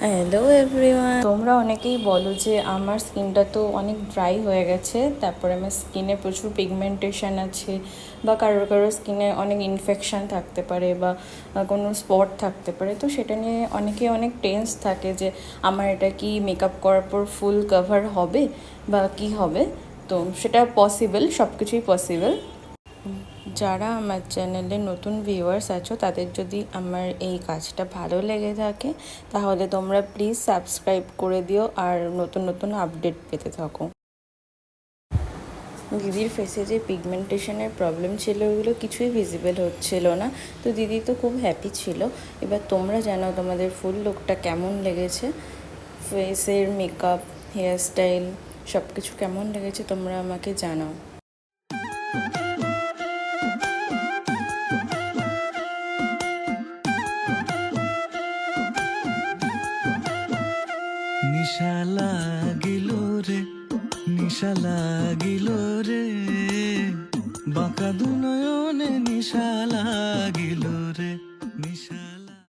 Hello everyone, তোমরা অনেকেই বলো যে আমার স্কিনটা তো অনেক ড্রাই হয়ে গেছে, তারপরে আমার স্কিনে প্রচুর পিগমেন্টেশন আছে, বা কারোর কারোর স্কিনে অনেক ইনফেকশান থাকতে পারে, বা কোনো স্পট থাকতে পারে। তো সেটা নিয়ে অনেকে অনেক টেন্স থাকে যে আমার এটা কি মেকআপ করার পর ফুল কভার হবে বা কি হবে। তো সেটা পসিবল, সব কিছুই পসিবল। যারা আমার চ্যানেলে নতুন ভিউয়ার্স আছো, তাদের যদি আমার এই কাজটা ভালো লেগে থাকে তাহলে তোমরা প্লিজ সাবস্ক্রাইব করে দিও আর নতুন নতুন আপডেট পেতে থাকো। দিদির ফেসে যে পিগমেন্টেশনের প্রবলেম ছিল ওগুলো কিছুই ভিজিবল হচ্ছিল না, তো দিদি তো খুব হ্যাপি ছিল। এবার তোমরা জানাও তোমাদের ফুল লুকটা কেমন লেগেছে, ফেসের মেকআপ, হেয়ারস্টাইল সব কিছু কেমন লেগেছে তোমরা আমাকে জানাও। নিশা লাগিল রে, নিশা লাগিল রে, বাঁকা দুনয়নে নিশা